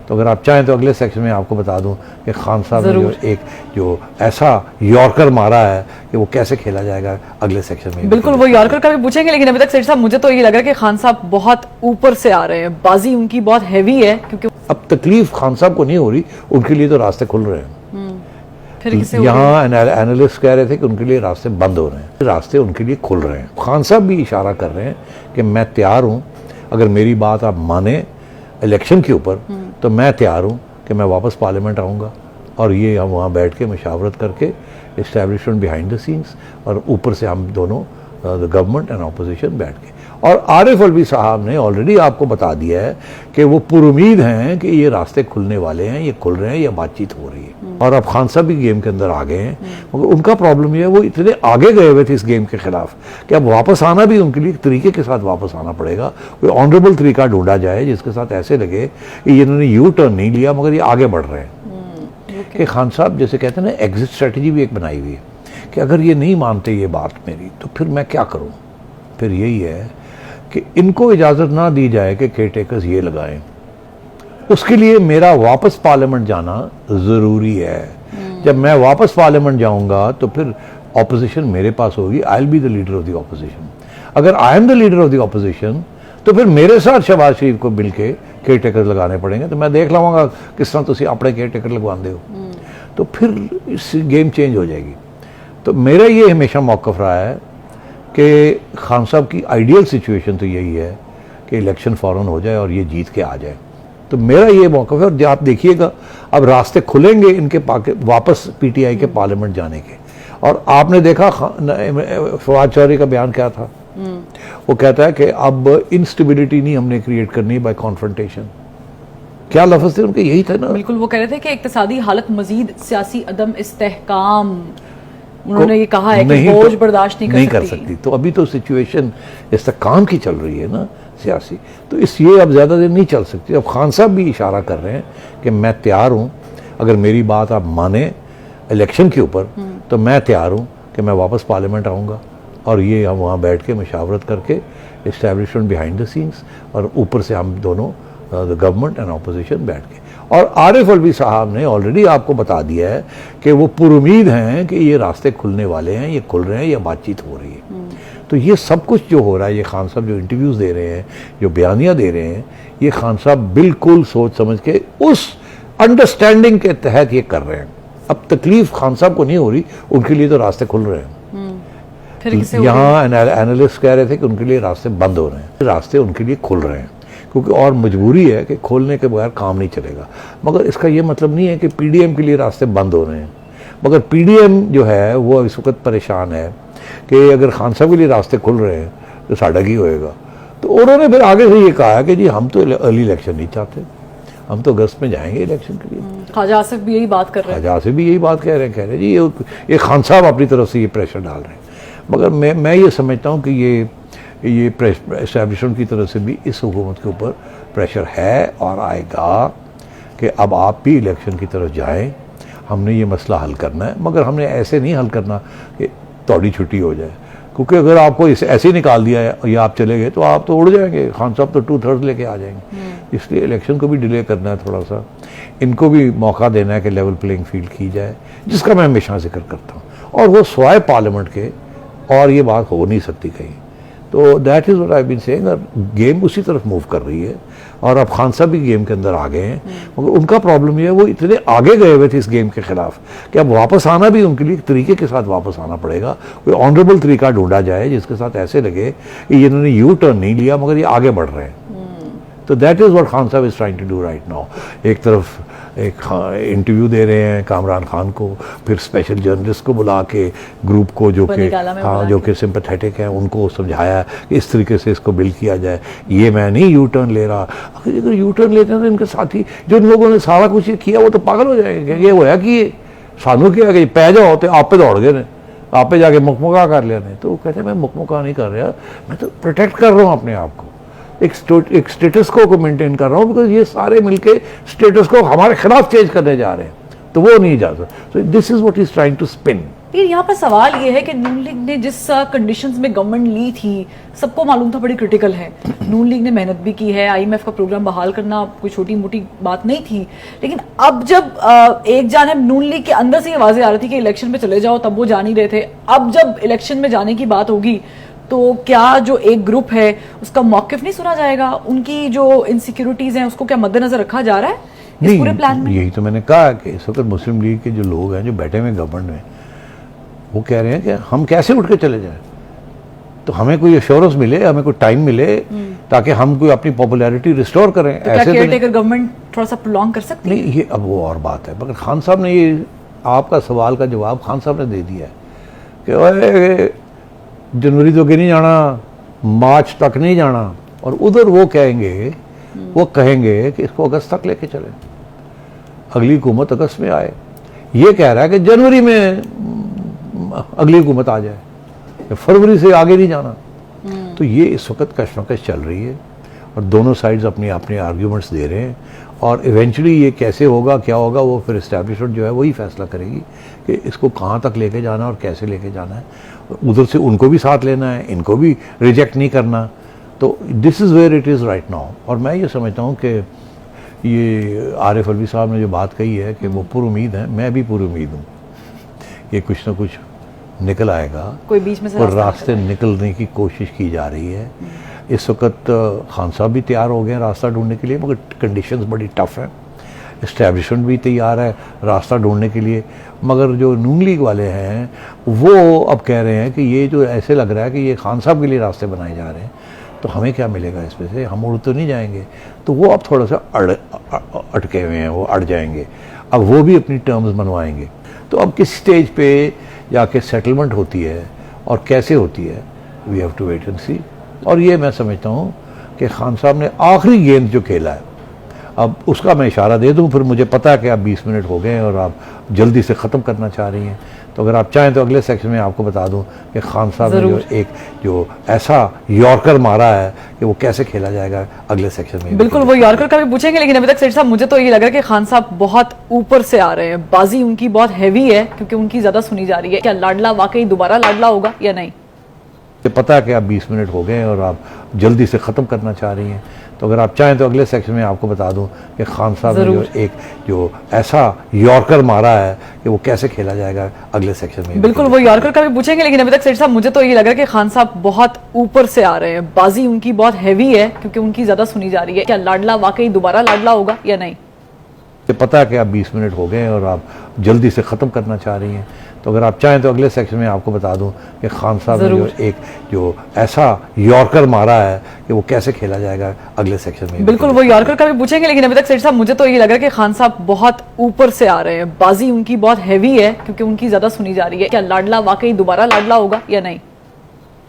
تو اگر آپ چاہیں تو اگلے سیکشن میں آپ کو بتا دوں کہ خان صاحب نے جو ایسا یارکر مارا ہے کہ وہ کیسے کھیلا جائے گا اگلے سیکشن میں. بالکل وہ یارکر کا بھی پوچھیں گے, لیکن ابھی تک سیٹھ صاحب مجھے تو یہ لگ رہا ہے کہ خان صاحب بہت اوپر سے آ رہے ہیں, بازی ان کی بہت ہیوی ہے, کیونکہ اب تکلیف خان صاحب کو نہیں ہو رہی, ان کے لیے تو راستے کھل رہے ہیں. یہاں اینالسٹ کہہ رہے تھے کہ ان کے لیے راستے بند ہو رہے ہیں, راستے ان کے لیے کھل رہے ہیں. خان صاحب بھی اشارہ کر رہے ہیں کہ میں تیار ہوں, اگر میری بات آپ مانیں الیکشن کے اوپر, تو میں تیار ہوں کہ میں واپس پارلیمنٹ آؤں گا, اور یہ ہم وہاں بیٹھ کے مشاورت کر کے اسٹیبلشمنٹ بیہائنڈ دا سینس, اور اوپر سے ہم دونوں گورنمنٹ اینڈ اپوزیشن بیٹھ کے. اور عارف الوی صاحب نے آلریڈی آپ کو بتا دیا ہے کہ وہ پر امید ہیں کہ یہ راستے کھلنے والے ہیں, یہ کھل رہے ہیں, یہ بات چیت ہو رہی ہے. اور اب خان صاحب بھی گیم کے اندر آ گئے ہیں, مگر ان کا پرابلم یہ ہے وہ اتنے آگے گئے ہوئے تھے اس گیم کے خلاف کہ اب واپس آنا بھی ان کے لیے ایک طریقے کے ساتھ واپس آنا پڑے گا. کوئی آنریبل طریقہ ڈھونڈا جائے جس کے ساتھ ایسے لگے کہ انہوں نے یو ٹرن نہیں لیا مگر یہ آگے بڑھ رہے ہیں. کہ خان صاحب جیسے کہتے ہیں نا, ایگزٹ اسٹریٹجی بھی ایک بنائی ہوئی ہے کہ اگر یہ نہیں مانتے یہ بات میری تو پھر میں کیا کروں. پھر یہی ہے کہ ان کو اجازت نہ دی جائے کہ کیئر ٹیکرز یہ لگائیں, اس کے لیے میرا واپس پارلیمنٹ جانا ضروری ہے. جب میں واپس پارلیمنٹ جاؤں گا تو پھر اپوزیشن میرے پاس ہوگی, I will be the leader of the opposition. اگر I am the leader of the opposition تو پھر میرے ساتھ شہباز شریف کو مل کے کیئر ٹیکر لگانے پڑیں گے, تو میں دیکھ لوں گا کس طرح تسی اپنے کیئر ٹیکر لگواندے ہو, تو پھر گیم چینج ہو جائے گی. تو میرا یہ ہمیشہ موقف رہا ہے کہ خان صاحب کی آئیڈیل سچویشن تو یہی ہے کہ الیکشن فوراً ہو جائے اور یہ جیت کے آ جائے. تو میرا یہ موقف ہے, اور جو آپ دیکھیے گا اب راستے کھلیں گے ان کے واپس پی ٹی آئی کے پارلیمنٹ جانے کے. اور آپ نے دیکھا فواد چودھری کا بیان کیا تھا, وہ کہتا ہے کہ اب انسٹیبلٹی نہیں ہم نے کریٹ کرنی بائی کانفرنٹیشن. کیا لفظ تھے ان کے, یہی تھا نا. بالکل وہ کہہ رہے تھے کہ اقتصادی حالت مزید سیاسی عدم استحکام, انہوں نے یہ کہا ہے کہ بوجھ برداشت نہیں کر سکتی. تو ابھی تو سچویشن استحکام کی چل رہی ہے نا سیاسی, تو اس یہ اب زیادہ دیر نہیں چل سکتی. اب خان صاحب بھی اشارہ کر رہے ہیں کہ میں تیار ہوں, اگر میری بات آپ مانیں الیکشن کے اوپر, تو میں تیار ہوں کہ میں واپس پارلیمنٹ آؤں گا, اور یہ ہم وہاں بیٹھ کے مشاورت کر کے اسٹیبلشمنٹ بیہائنڈ دا سینس, اور اوپر سے ہم دونوں گورنمنٹ اینڈ اپوزیشن بیٹھ کے. اور عارف الوی صاحب نے آلریڈی آپ کو بتا دیا ہے کہ وہ پر امید ہیں کہ یہ راستے کھلنے والے ہیں, یہ کھل رہے ہیں, یہ بات چیت ہو رہی ہے. تو یہ سب کچھ جو ہو رہا ہے, یہ خان صاحب جو انٹرویوز دے رہے ہیں, جو بیانیہ دے رہے ہیں, یہ خان صاحب بالکل سوچ سمجھ کے اس انڈرسٹینڈنگ کے تحت یہ کر رہے ہیں. اب تکلیف خان صاحب کو نہیں ہو رہی, ان کے لیے تو راستے کھل رہے ہیں. یہاں اینالسٹ کہہ رہے تھے کہ ان کے لیے راستے بند ہو رہے ہیں, راستے ان کے لیے کھل رہے ہیں, کیونکہ اور مجبوری ہے کہ کھولنے کے بغیر کام نہیں چلے گا. مگر اس کا یہ مطلب نہیں ہے کہ پی ڈی ایم کے لیے راستے بند ہو رہے ہیں. مگر پی ڈی ایم جو ہے وہ اس وقت پریشان ہے کہ اگر خان صاحب کے لیے راستے کھل رہے ہیں تو ساڈا کی ہوئے گا. تو انہوں نے پھر آگے سے یہ کہا کہ جی ہم تو ارلی الیکشن نہیں چاہتے, ہم تو اگست میں جائیں گے الیکشن کے لیے. خواجہ آصف بھی یہی بات کر رہے ہیں, خواجہ آصف بھی یہی بات کہہ رہے ہیں جی یہ خان صاحب اپنی طرف سے یہ پریشر ڈال رہے ہیں. مگر میں یہ سمجھتا ہوں کہ یہ اسٹیبلشمنٹ کی طرف سے بھی اس حکومت کے اوپر پریشر ہے اور آئے گا کہ اب آپ بھی الیکشن کی طرف جائیں, ہم نے یہ مسئلہ حل کرنا ہے. مگر ہم نے ایسے نہیں حل کرنا کہ توڑی چھٹی ہو جائے, کیونکہ اگر آپ کو ایسے ہی نکال دیا ہے یا آپ چلے گئے تو آپ تو اڑ جائیں گے. خان صاحب تو 2/3 لے کے آ جائیں گے. اس لیے الیکشن کو بھی ڈیلے کرنا ہے تھوڑا سا, ان کو بھی موقع دینا ہے کہ لیول پلینگ فیلڈ کی جائے, جس کا میں ہمیشہ ذکر کرتا ہوں. اور وہ سوائے پارلیمنٹ کے اور یہ بات ہو نہیں سکتی کہیں. تو that is what I been saying. اور گیم اسی طرف موو کر رہی ہے, اور اب خان صاحب بھی گیم کے اندر آ گئے ہیں. مگر ان کا پرابلم یہ ہے وہ اتنے آگے گئے ہوئے تھے اس گیم کے خلاف کہ اب واپس آنا بھی ان کے لیے ایک طریقے کے ساتھ واپس آنا پڑے گا. کوئی آنریبل طریقہ ڈھونڈا جائے جس کے ساتھ ایسے لگے کہ انہوں نے یو ٹرن نہیں لیا مگر یہ آگے بڑھ رہے ہیں. تو that is what Khan Sahab is trying to do right now. ایک طرف ایک انٹرویو دے رہے ہیں کامران خان کو, پھر اسپیشل جرنلسٹ کو بلا کے گروپ کو جو کہ سمپیتھیٹک ہیں ان کو سمجھایا کہ اس طریقے سے اس کو بل کیا جائے. یہ میں نہیں یو ٹرن لے رہا. اگر یو ٹرن لیتے ہیں تو ان کے ساتھی جو ان لوگوں نے سارا کچھ یہ کیا وہ تو پاگل ہو جائیں گے. یہ ہوا کہ سانو کیا کہ پہ جاؤ ہوتے آپ پہ دوڑ گئے, آپ پہ جا کے مکمکا کر لینے. تو وہ کہتے ہیں میں مکمکا نہیں کر رہا, میں تو پروٹیکٹ کر رہا ہوں اپنے آپ کو, ایک اسٹیٹس کو مینٹین کر رہا ہوں, بیکاز یہ سارے مل کے اسٹیٹس کو ہمارے خلاف چینج کرنے جا رہے ہیں, تو وہ نہیں جا سکتا. This is what is trying to spin. لیکن یہاں پر سوال یہ ہے کہ نون لیگ نے جس کنڈیشنز میں گورنمنٹ لی تھی سب کو معلوم تھا بڑی کرٹیکل ہے. نون لیگ نے محنت بھی کی ہے, آئی ایم ایف کا پروگرام بحال کرنا کوئی چھوٹی موٹی بات نہیں تھی, لیکن اب جب ایک جانب نون لیگ کے اندر سے یہ واضح آ رہی تھی کہ الیکشن میں چلے جاؤ, تب وہ جا نہیں رہے تھے, اب جب الیکشن میں جانے کی بات ہوگی تو کیا جو ایک گروپ ہے اس کا موقف نہیں سنا جائے گا؟ ان کی جو انسیکیورٹیز ہیں اس کو کیا مد نظر رکھا جا رہا ہے اس پورے پلان میں؟ یہی تو میں نے کہا کہ اس وقت مسلم لیگ کے جو لوگ ہیں جو بیٹھے ہوئے گورنمنٹ میں, وہ کہہ رہے ہیں کہ ہم کیسے اٹھ کے چلے جائیں, تو ہمیں کوئی ایشورنس ملے, ہمیں کوئی ٹائم ملے تاکہ ہم کوئی اپنی پاپولیرٹی ریسٹور کریں. ایسے کیئر ٹیکر گورنمنٹ تھوڑا سا پرولونگ کر سکتی ہے؟ نہیں, یہ اب وہ اور بات ہے, مگر خان صاحب نے یہ آپ کا سوال کا جواب خان صاحب نے دے دیا ہے کہ جنوری تو کہ نہیں جانا, مارچ تک نہیں جانا, اور ادھر وہ کہیں گے کہ اس کو اگست تک لے کے چلیں, اگلی حکومت اگست میں آئے. یہ کہہ رہا ہے کہ جنوری میں اگلی حکومت آ جائے, فروری سے آگے نہیں جانا. تو یہ اس وقت کشمکش چل رہی ہے اور دونوں سائڈز اپنے آرگیومنٹس دے رہے ہیں, اور ایونچولی یہ کیسے ہوگا کیا ہوگا وہ پھر اسٹیبلشمنٹ جو ہے وہی فیصلہ کرے گی کہ اس کو کہاں تک لے کے جانا اور کیسے لے کے جانا ہے. ادھر سے ان کو بھی ساتھ لینا ہے, ان کو بھی ریجیکٹ نہیں کرنا. تو this is where it is right now. اور میں یہ سمجھتا ہوں کہ یہ عارف علوی صاحب نے جو بات کہی ہے کہ وہ پر امید ہیں, میں بھی پر امید ہوں کہ کچھ نہ کچھ نکل آئے گا, کوئی بیچ میں سے اور راستے نکلنے کی کوشش کی جا رہی ہے. اس وقت خان صاحب بھی تیار ہو گئے ہیں راستہ ڈھونڈنے کے لیے, مگر کنڈیشنز بڑی ٹف ہیں. اسٹیبلشمنٹ بھی تیار ہے راستہ ڈھونڈنے کے لیے, مگر جو نون لیگ والے ہیں وہ اب کہہ رہے ہیں کہ یہ جو ایسے لگ رہا ہے کہ یہ خان صاحب کے لیے راستے بنائے جا رہے ہیں, تو ہمیں کیا ملے گا اس میں سے, ہم اڑ تو نہیں جائیں گے. تو وہ اب تھوڑا سا اٹکے ہوئے ہیں, وہ اڑ جائیں گے, اب وہ بھی اپنی ٹرمز منوائیں گے. تو اب کس سٹیج پہ جا کے سیٹلمنٹ ہوتی ہے اور کیسے ہوتی ہے, we have to wait and see. اور یہ میں سمجھتا ہوں کہ خان صاحب نے آخری گیند جو کھیلا ہے, اب اس کا میں اشارہ دے دوں, پھر مجھے پتا ہے کہ آپ 20 منٹ ہو گئے ہیں اور آپ جلدی سے ختم کرنا چاہ رہی ہیں, تو اگر آپ چاہیں تو اگلے سیکشن میں آپ کو بتا دوں کہ خان صاحب نے جو ایسا یارکر مارا ہے کہ وہ کیسے کھیلا جائے گا اگلے سیکشن میں. بالکل, وہ یارکر کا بھی پوچھیں گے, لیکن ابھی تک سیٹ صاحب مجھے تو یہ لگ رہا ہے کہ خان صاحب بہت اوپر سے آ رہے ہیں, بازی ان کی بہت ہیوی ہے کیونکہ ان کی زیادہ سنی جا رہی ہے. کیا لاڈلا واقعی دوبارہ لاڈلا ہوگا یا نہیں؟ پتا ہے کہ آپ 20 منٹ ہو گئے ہیں اور آپ جلدی سے ختم کرنا چاہ رہی ہیں, تو اگر آپ چاہیں تو اگلے سیکشن میں آپ کو بتا دوں کہ خان صاحب نے جو ایسا یارکر مارا ہے کہ وہ کیسے کھیلا جائے گا اگلے سیکشن میں. بالکل, وہ یارکر کا بھی پوچھیں گے, لیکن ابھی تک سیٹ صاحب مجھے تو یہ لگ رہا ہے کہ خان صاحب بہت اوپر سے آ رہے ہیں, بازی ان کی بہت ہیوی ہے کیونکہ ان کی زیادہ سنی جا رہی ہے. کیا لاڈلا واقعی دوبارہ لاڈلا ہوگا یا نہیں؟ پتا ہے کہ آپ 20 منٹ ہو گئے ہیں اور آپ جلدی سے ختم کرنا چاہ رہی ہیں, تو اگر آپ چاہیں تو اگلے سیکشن میں آپ کو بتا دوں کہ خان صاحب نے جو ایسا یارکر مارا ہے کہ وہ کیسے کھیلا جائے گا اگلے سیکشن میں. بالکل, وہ یارکر کا بھی پوچھیں گے, لیکن ابھی تک سیٹ صاحب مجھے تو یہ لگ رہا ہے کہ خان صاحب بہت اوپر سے آ رہے ہیں, بازی ان کی بہت ہیوی ہے کیونکہ ان کی زیادہ سنی جا رہی ہے. کیا لاڈلا واقعی دوبارہ لاڈلا ہوگا یا نہیں؟